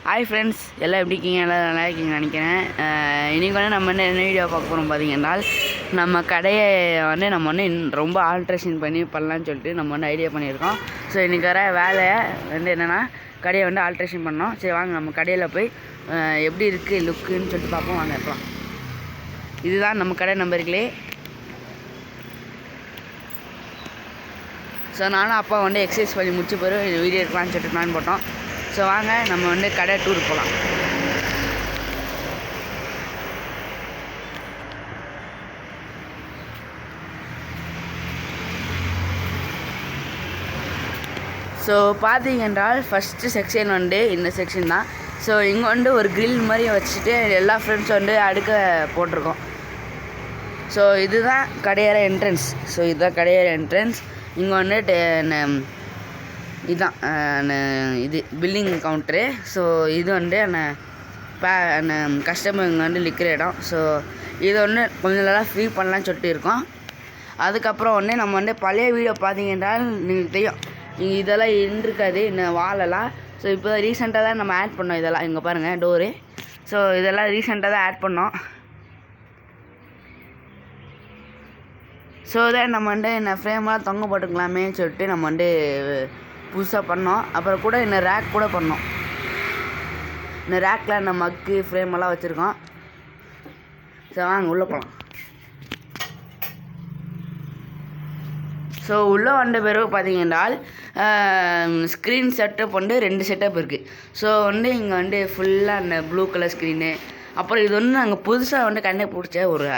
Hi friends, எல்லாம் எப்படி இருக்கீங்க? எல்லாம் நல்லா இருக்கீங்கன்னு நினைக்கிறேன். இன்றைக்கி வந்து நம்ம என்ன வீடியோ பார்க்க போகிறோம் பார்த்தீங்கன்னா, நம்ம கடையை வந்து நம்ம வந்து ரொம்ப ஆல்ட்ரேஷன் பண்ணலான்னு சொல்லிட்டு நம்ம வந்து ஐடியா பண்ணியிருக்கோம். ஸோ இன்றைக்கி வர வேலையை வந்து என்னென்னா கடையை வந்து ஆல்ட்ரேஷன் பண்ணோம். சரி வாங்க நம்ம கடையில் போய் எப்படி இருக்குது லுக்குன்னு சொல்லிட்டு பார்ப்போம். வாங்க இருக்கலாம். இதுதான் நம்ம கடை நம்பர்களே. ஸோ நானும் அப்பா வந்து எக்ஸசைஸ் பண்ணி முடிச்சு போய் வீடியோ எடுக்கலான்னு சொல்லிட்டு பிளான் போட்டோம். ஸோ வாங்க நம்ம வந்து கடை டூர் போகலாம். ஸோ பார்த்தீங்க என்றால் ஃபஸ்ட்டு செக்ஷன் வந்து இந்த செக்ஷன் தான். ஸோ இங்கே வந்து ஒரு கிரில் மாதிரி வச்சுட்டு எல்லா ஃப்ரெண்ட்ஸ் வந்து அடுக்க போட்டிருக்கோம். ஸோ இதுதான் கடையற என்ட்ரன்ஸ். ஸோ இதுதான் கடையற என்ட்ரன்ஸ். இங்கே வந்துட்டு இதுதான் இது பில்லிங் கவுண்ட்ரு. ஸோ இது வந்து கஸ்டமர் இங்கே வந்து நிற்கிற இடம். ஸோ இது ஒன்று கொஞ்சம் நல்லா ஃப்ரீ பண்ணலான்னு சொல்லிட்டு இருக்கோம். அதுக்கப்புறம் ஒன்று நம்ம வந்து பழைய வீடியோ பார்த்தீங்கன்னா நீங்கள் தெரியும், இங்கே இதெல்லாம் இருந்திருக்காது இந்த வாலெல்லாம். ஸோ இப்போ தான் ரீசெண்டாக தான் நம்ம ஆட் பண்ணோம் இதெல்லாம். இங்கே பாருங்கள் டோரு. ஸோ இதெல்லாம் ரீசெண்டாக தான் ஆட் பண்ணோம். ஸோ தான் நம்ம வந்து இந்த ஃப்ரேம்லாம் தொங்க போட்டுக்கலாமே சொல்லிட்டு நம்ம வந்து புதுசாக பண்ணோம். அப்புறம் கூட இந்த ரேக் கூட பண்ணோம். இந்த ரேக்கில் இந்த மக்கு ஃப்ரேமெல்லாம் வச்சுருக்கோம். ஸோ வாங்க உள்ளே போகலாம். ஸோ உள்ளே வந்த பிறகு பார்த்தீங்கன்னா ஸ்க்ரீன் செட்டப் வந்து 2 செட்டப் இருக்குது. ஸோ வந்து இங்கே வந்து ஃபுல்லாக அந்த ப்ளூ கலர் ஸ்க்ரீனு. அப்புறம் இது வந்து நாங்கள் புதுசாக வந்து கண்ணை பிடிச்ச ஒரு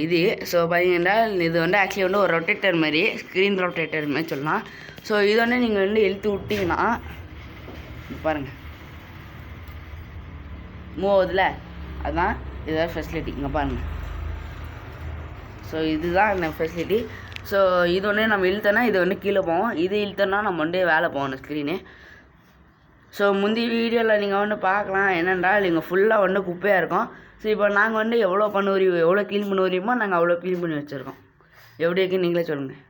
இது. ஸோ பார்த்தீங்கன்னா இது வந்து ஆக்சுவலி வந்து ஒரு ரொட்டேட்டர் மாதிரி, ஸ்க்ரீன் ரொட்டேட்டர் மாதிரி சொல்லலாம். ஸோ இது வந்து நீங்கள் வந்து இழுத்து விட்டிங்கன்னா பாருங்கள் மூவ் ஆகுதுல, அதுதான் இதுதான் ஃபெசிலிட்டி. இங்கே பாருங்கள். ஸோ இதுதான் இந்த ஃபெசிலிட்டி. ஸோ இது ஒன்று நம்ம இழுத்தோன்னா இது வந்து கீழே போவோம், இது இழுத்தோன்னா நம்ம வந்து வேலை போகணும் ஸ்க்ரீனு. ஸோ முந்தி வீடியோவில் நீங்கள் வந்து பார்க்கலாம் என்னென்றால் இங்கே ஃபுல்லாக வந்து குப்பையாக இருக்கும். ஸோ இப்போ நாங்கள் வந்து எவ்வளோ க்ளீன் பண்ண வரையுமோ நாங்கள் அவ்வளோ க்ளீன் பண்ணி வச்சுருக்கோம். எப்படி இருக்குன்னு நீங்களே சொல்லுங்கள்.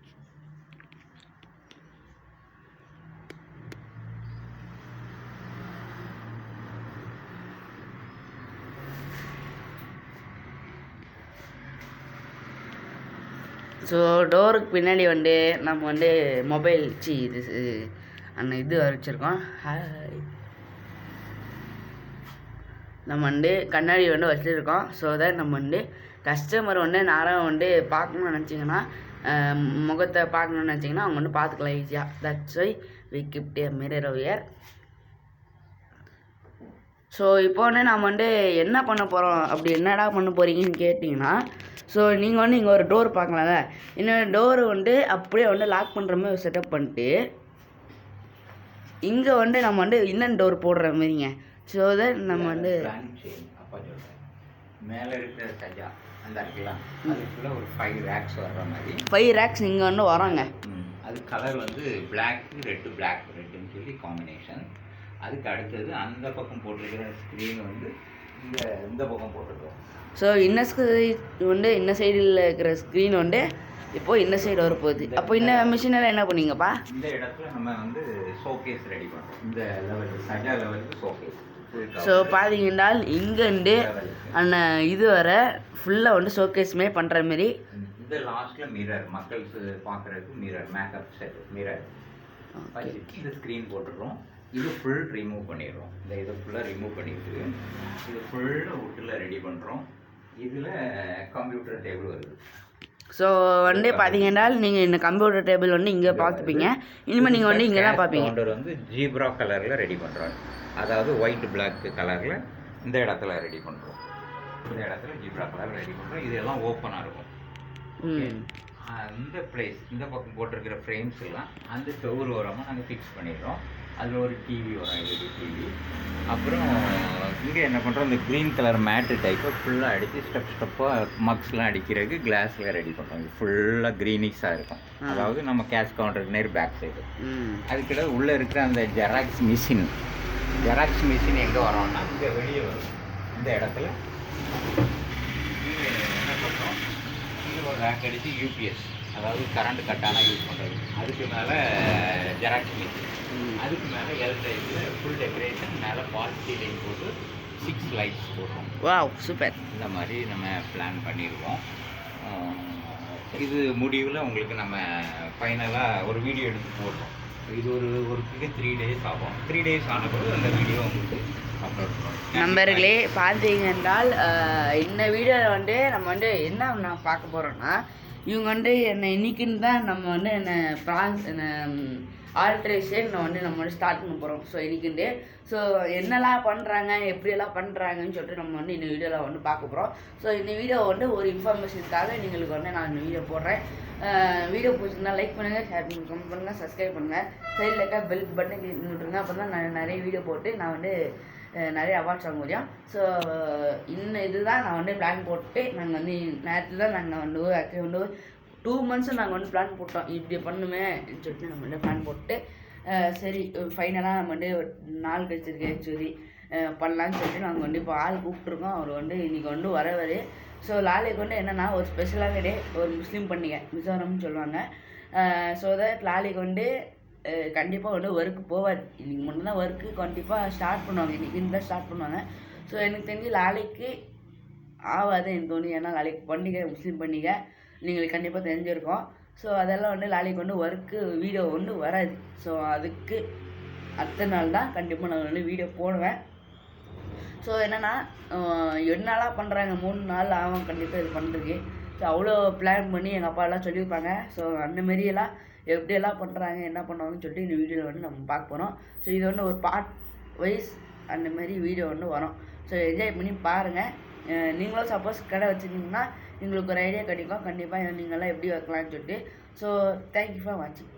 ஸோ டோருக்கு பின்னாடி வந்து நம்ம வந்து மொபைல் இது வச்சுருக்கோம். நம்ம வந்து கண்ணாடி வந்து வச்சுருக்கோம். ஸோ தான் நம்ம வந்து கஸ்டமர் வந்து நேரம் வந்து பார்க்கணுன்னு நினச்சிங்கன்னா, முகத்தை பார்க்கணுன்னு நினச்சிங்கன்னா அவங்க வந்து பார்த்துக்கலாம் ஈஸியாக. That's why we keep a mirror here. So இப்போ வந்து நம்ம வந்து என்ன பண்ண போகிறோம், அப்படி என்னடா பண்ண போகிறீங்கன்னு கேட்டிங்கன்னா, ஸோ நீங்கள் வந்து இங்கே ஒரு டோர் பார்க்கலாம்ல, இன்னொரு டோரு வந்து அப்படியே வந்து லாக் பண்ணுற மாதிரி செட்டப் பண்ணிட்டு இங்கே வந்து நம்ம வந்து இன்னொரு டோர் போடுற மாதிரிங்க. ஸோ தட் நம்ம வந்து மேலே இருக்கிற சஜா அந்த இருக்கலாம், அதுக்குள்ள ஒரு 5 ரேக்ஸ் வர்ற மாதிரி 5 ரேக்ஸ் இங்கே வந்து வராங்க. அது கலர் வந்து ரெட்டுன்னு சொல்லி காம்பினேஷன். அதுக்கு அடுத்தது அந்த பக்கம் போட்டிருக்கிற ஸ்க்ரீன் வந்து இந்த பக்கம் போட்டிருக்கோம். ஸோ இந்த சைடில் இருக்கிற ஸ்க்ரீன் வந்து இப்போது இந்த சைடு வரப்போகுது. அப்போ இந்த மிஷினெல்லாம் என்ன பண்ணீங்கப்பா? இந்த இடத்துல நம்ம வந்து ஷோகேஸ் ரெடி பண்ணுறோம். இந்த லெவலுக்கு சஜா லெவலுக்கு ஷோகேஸ். ஸோ பார்த்தீங்கன்னா இங்கேருந்து அந்த இது வர ஃபுல்லாக வந்து ஷோகேஸுமே பண்ணுற மாரி. இந்த லாஸ்ட்டில் மிரர், மக்களுக்கு பார்க்குறதுக்கு மிரர், மேக்கப் செட் மிரர் இந்த ஸ்க்ரீன் போட்டுடுறோம். இது ஃபுல் ரிமூவ் பண்ணிடுறோம். இதை ஃபுல்லாக ரிமூவ் பண்ணிட்டு இது ஃபுல்லாக வுட்டில் ரெடி பண்ணுறோம். இதில் கம்ப்யூட்டர் டேபிள் வருது. ஸோ வந்து பார்த்தீங்கன்னா நீங்கள் இந்த கம்ப்யூட்டர் டேபிள் வந்து இங்கே பார்த்துப்பீங்க. இனிமேல் நீங்கள் வந்து இங்கே தான் பார்ப்பீங்க. கவுண்டர் வந்து ஜீப்ரா கலரில் ரெடி பண்ணுறோம். அதாவது ஒயிட் பிளாக் கலரில் இந்த இடத்துல ரெடி பண்ணுறோம். இந்த இடத்துல ஜீப்ரா கலர் ரெடி பண்ணுறோம். இதெல்லாம் ஓப்பனாக இருக்கும். இந்த பிளேஸ் இந்த பக்கம் போட்டிருக்கிற ஃப்ரேம்ஸ் எல்லாம் அந்த செவ்வறு ஓரமாக நாங்கள் ஃபிக்ஸ் பண்ணிடுறோம். அதில் ஒரு டிவி வரும், எல்இடி டிவி. அப்புறம் இங்கே என்ன பண்ணுறோம், இந்த க்ரீன் கலர் மேட்டு டைப்பை ஃபுல்லாக அடித்து ஸ்டெப்பாக மக்ஸ்லாம் அடிக்கிறதுக்கு கிளாஸில் ரெடி பண்ணுறோம். இது ஃபுல்லாக க்ரீனிஷாக இருக்கும். அதாவது நம்ம கேஷ் கவுண்டருக்கு நேர் பேக் சைடு. அதுக்கிட்ட உள்ளே இருக்கிற அந்த ஜெராக்ஸ் மிஷின் எங்கே வரோம்னா இங்கே வெளியே வரும். இந்த இடத்துல என்ன பண்ணுறோம், இங்கே ஒரு ரேக் அடித்து யூபிஎஸ், அதாவது கரண்ட் கட்டானால் யூஸ் பண்ணுறது அதுக்கு மேலே ஜெராக்ஸ் மிஷின், அதுக்கு மேலே எல் டைப்பில் ஃபுல் டெக்கரேஷன், மேலே ஃபால்ஸ் சீலிங் போட்டு 6 லைட்ஸ் போடுறோம். Wow super. இந்த மாதிரி நம்ம பிளான் பண்ணியிருக்கோம். இது முடிவில் உங்களுக்கு நம்ம ஃபைனலாக ஒரு வீடியோ எடுத்து போடுறோம். இது ஒரு 3 days ஆகும். 3 days ஆன பிறகு அந்த வீடியோ உங்களுக்கு அப்லோட் பண்ணுறோம். நண்பர்களே பார்த்தீங்க என்றால் இந்த வீடியோவில் வந்து நம்ம வந்து என்ன நான் பார்க்க போகிறோன்னா, இவங்க வந்து என்னை இன்னைக்குன்னு தான் நம்ம வந்து என்ன ஆல்ட்ரேஷன் நம்ம வந்து ஸ்டார்ட் பண்ண போகிறோம். ஸோ இன்னைக்குண்டு ஸோ என்னெல்லாம் பண்ணுறாங்க, எப்படியெல்லாம் பண்ணுறாங்கன்னு சொல்லிட்டு நம்ம வந்து இந்த வீடியோவில் வந்து பார்க்க போகிறோம். ஸோ இந்த வீடியோ வந்து ஒரு இன்ஃபர்மேஷனுக்காக நீங்களுக்கு வந்து நான் இந்த வீடியோ போடுறேன். வீடியோ பிடிச்சிருந்தா லைக் பண்ணுங்கள், ஷேர் பண்ணுங்கள், கமெண்ட் பண்ணுங்கள், சப்ஸ்கிரைப் பண்ணுங்கள், சைடில் இருக்க பெல் பட்டன் கிளிக் பண்ணிவிட்ருங்க. அப்போ தான் நான் நிறைய வீடியோ போட்டு நான் வந்து நிறைய அவார்ட்ஸ் வாங்க முடியும். ஸோ இன்னும் இதுதான் நான் வந்து பிளான் போட்டு நாங்கள் வந்து நேரத்தில் தான் நாங்கள் வந்து ஆக்சுவலி வந்து 2 months நாங்கள் வந்து பிளான் போட்டோம், இப்படி பண்ணுமே சொல்லிட்டு நம்ம வந்து பிளான் போட்டு சரி ஃபைனலாக நம்ம வந்து நாள் கழிச்சிருக்கேன் ஆக்சுவலி பண்ணலான்னு சொல்லிட்டு நாங்கள் வந்து இப்போ ஆள் கூப்பிட்ருக்கோம். அவர் வந்து இன்றைக்கி வந்து வரவர். ஸோ லாலிக்கு வந்து என்னென்னா ஒரு ஸ்பெஷலான டே, ஒரு முஸ்லீம் பண்டிகை, மிசோரம்னு சொல்லுவாங்க. ஸோ தட் லாலிக்கு வந்து கண்டிப்பாக வந்து ஒர்க்கு போவாது. இன்றைக்கி மட்டும் தான் ஒர்க்கு கண்டிப்பாக ஸ்டார்ட் பண்ணுவாங்க, இன்றைக்கி தான் ஸ்டார்ட் பண்ணுவாங்க. ஸோ எனக்கு தெரிஞ்சு லாலிக்கு ஆகாது எனக்கு தோணுது. ஏன்னா லாலிக்கு பண்டிகை, முஸ்லீம் பண்டிகை நீங்கள் கண்டிப்பாக தெரிஞ்சிருக்கோம். ஸோ அதெல்லாம் வந்து லாலிக்கு வந்து ஒர்க்கு வீடியோ வந்து வராது. ஸோ அதுக்கு அடுத்த நாள் தான் கண்டிப்பாக நான் வந்து வீடியோ போடுவேன். ஸோ என்னென்னா என்னெல்லாம் பண்ணுறாங்க, 3 நாள் ஆகும் கண்டிப்பாக இது பண்ணுறதுக்கு. ஸோ அவ்வளோ பிளான் பண்ணி எங்கள் அப்பாலாம் சொல்லியிருப்பாங்க. ஸோ அந்தமாரியெல்லாம் எப்படியெல்லாம் பண்ணுறாங்க, என்ன பண்ணுவாங்கன்னு சொல்லிட்டு இந்த வீடியோவில் வந்து நம்ம பார்க்க போகிறோம். ஸோ இது வந்து ஒரு பார்ட் வைஸ் அந்தமாரி வீடியோ வந்து வரும். ஸோ என்ஜாய் பண்ணி பாருங்கள். நீங்களும் சப்போஸ் கடை வச்சுருந்தீங்கன்னா எங்களுக்கு ஒரு ஐடியா கிடைக்கும், கண்டிப்பாக நீங்களாம் எப்படி வைக்கலான்னு சொல்லிட்டு. ஸோ தேங்க்யூ ஃபார் வாட்சிங்.